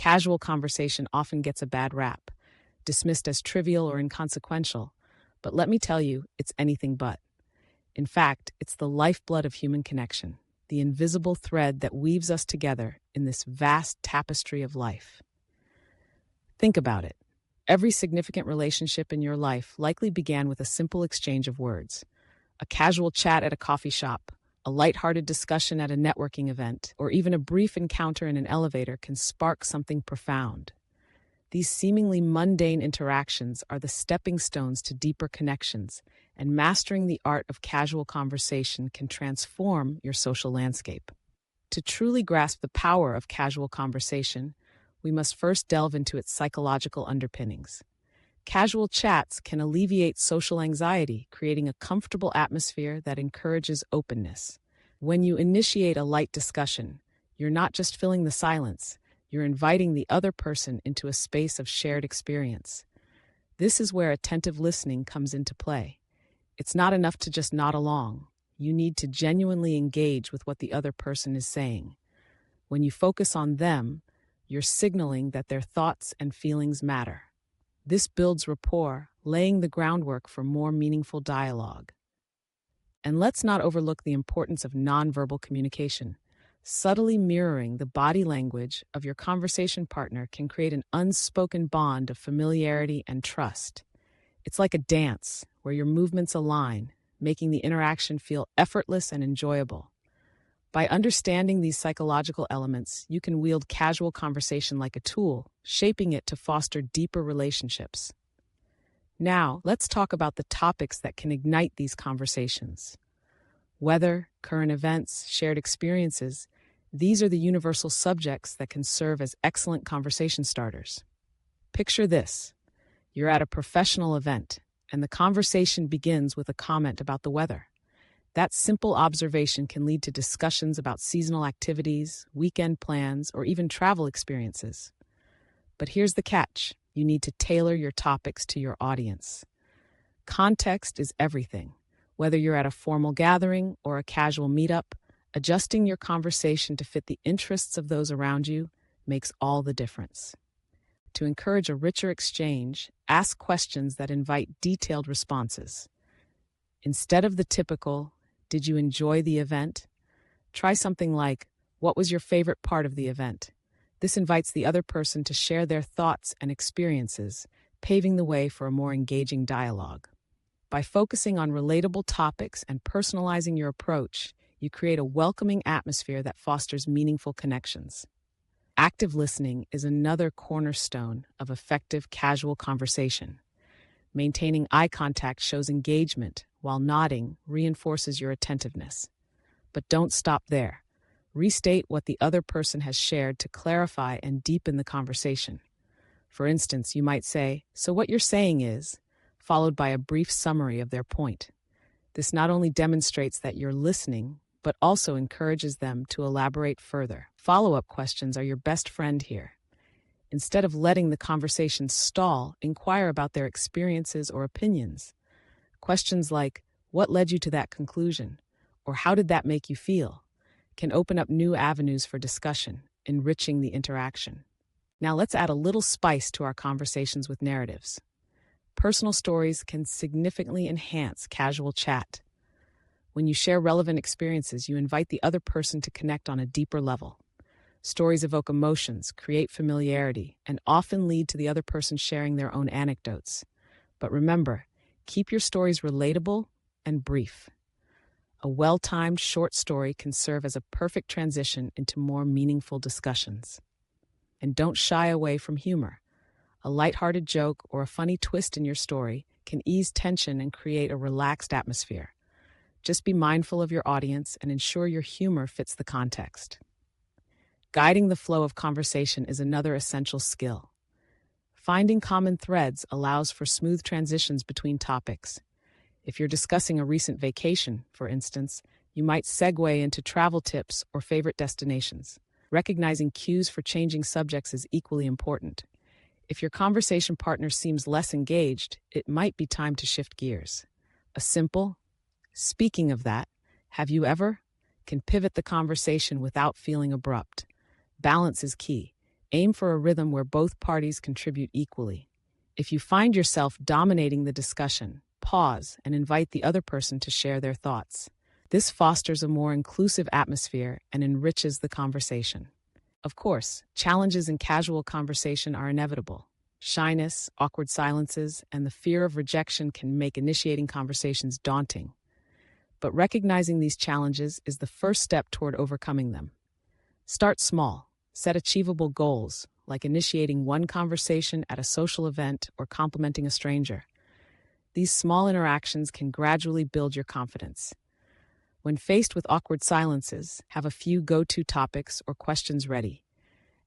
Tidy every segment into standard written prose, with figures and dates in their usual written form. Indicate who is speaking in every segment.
Speaker 1: Casual conversation often gets a bad rap, dismissed as trivial or inconsequential, but let me tell you, it's anything but. In fact, it's the lifeblood of human connection, the invisible thread that weaves us together in this vast tapestry of life. Think about it. Every significant relationship in your life likely began with a simple exchange of words. A casual chat at a coffee shop, a lighthearted discussion at a networking event, or even a brief encounter in an elevator can spark something profound. These seemingly mundane interactions are the stepping stones to deeper connections, and mastering the art of casual conversation can transform your social landscape. To truly grasp the power of casual conversation, we must first delve into its psychological underpinnings. Casual chats can alleviate social anxiety, creating a comfortable atmosphere that encourages openness. When you initiate a light discussion, you're not just filling the silence, you're inviting the other person into a space of shared experience. This is where attentive listening comes into play. It's not enough to just nod along. You need to genuinely engage with what the other person is saying. When you focus on them, you're signaling that their thoughts and feelings matter. This builds rapport, laying the groundwork for more meaningful dialogue. And let's not overlook the importance of nonverbal communication. Subtly mirroring the body language of your conversation partner can create an unspoken bond of familiarity and trust. It's like a dance where your movements align, making the interaction feel effortless and enjoyable. By understanding these psychological elements, you can wield casual conversation like a tool, shaping it to foster deeper relationships. Now, let's talk about the topics that can ignite these conversations. Weather, current events, shared experiences, these are the universal subjects that can serve as excellent conversation starters. Picture this. You're at a professional event, and the conversation begins with a comment about the weather. That simple observation can lead to discussions about seasonal activities, weekend plans, or even travel experiences. But here's the catch. You need to tailor your topics to your audience. Context is everything. Whether you're at a formal gathering or a casual meetup, adjusting your conversation to fit the interests of those around you makes all the difference. To encourage a richer exchange, ask questions that invite detailed responses. Instead of the typical, "Did you enjoy the event?" Try something like, "What was your favorite part of the event?" This invites the other person to share their thoughts and experiences, paving the way for a more engaging dialogue. By focusing on relatable topics and personalizing your approach, you create a welcoming atmosphere that fosters meaningful connections. Active listening is another cornerstone of effective casual conversation. Maintaining eye contact shows engagement, while nodding reinforces your attentiveness. But don't stop there. Restate what the other person has shared to clarify and deepen the conversation. For instance, you might say, "So what you're saying is," followed by a brief summary of their point. This not only demonstrates that you're listening, but also encourages them to elaborate further. Follow-up questions are your best friend here. Instead of letting the conversation stall, inquire about their experiences or opinions. Questions like, "What led you to that conclusion?" or "How did that make you feel?" can open up new avenues for discussion, enriching the interaction. Now let's add a little spice to our conversations with narratives. Personal stories can significantly enhance casual chat. When you share relevant experiences, you invite the other person to connect on a deeper level. Stories evoke emotions, create familiarity, and often lead to the other person sharing their own anecdotes. But remember, keep your stories relatable and brief. A well-timed short story can serve as a perfect transition into more meaningful discussions. And don't shy away from humor. A lighthearted joke or a funny twist in your story can ease tension and create a relaxed atmosphere. Just be mindful of your audience and ensure your humor fits the context. Guiding the flow of conversation is another essential skill. Finding common threads allows for smooth transitions between topics. If you're discussing a recent vacation, for instance, you might segue into travel tips or favorite destinations. Recognizing cues for changing subjects is equally important. If your conversation partner seems less engaged, it might be time to shift gears. A simple, "Speaking of that, have you ever?" can pivot the conversation without feeling abrupt. Balance is key. Aim for a rhythm where both parties contribute equally. If you find yourself dominating the discussion, pause and invite the other person to share their thoughts. This fosters a more inclusive atmosphere and enriches the conversation. Of course, challenges in casual conversation are inevitable. Shyness, awkward silences, and the fear of rejection can make initiating conversations daunting. But recognizing these challenges is the first step toward overcoming them. Start small. Set achievable goals, like initiating one conversation at a social event or complimenting a stranger. These small interactions can gradually build your confidence. When faced with awkward silences, have a few go-to topics or questions ready.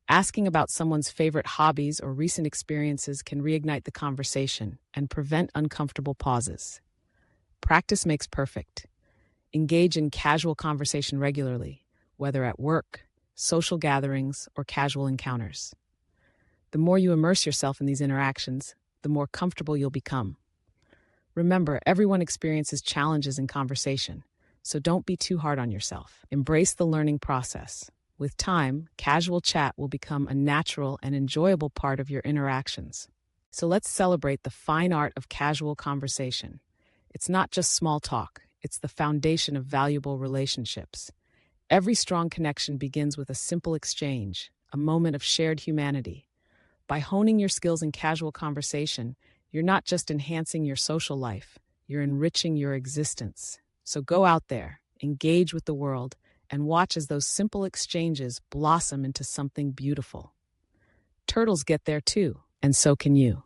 Speaker 1: Asking about someone's favorite hobbies or recent experiences can reignite the conversation and prevent uncomfortable pauses. Practice makes perfect. Engage in casual conversation regularly, whether at work, social gatherings, or casual encounters. The more you immerse yourself in these interactions, the more comfortable you'll become. Remember, everyone experiences challenges in conversation, so don't be too hard on yourself. Embrace the learning process. With time, casual chat will become a natural and enjoyable part of your interactions. So let's celebrate the fine art of casual conversation. It's not just small talk, it's the foundation of valuable relationships. Every strong connection begins with a simple exchange, a moment of shared humanity. By honing your skills in casual conversation, you're not just enhancing your social life, you're enriching your existence. So go out there, engage with the world, and watch as those simple exchanges blossom into something beautiful. Turtles get there too, and so can you.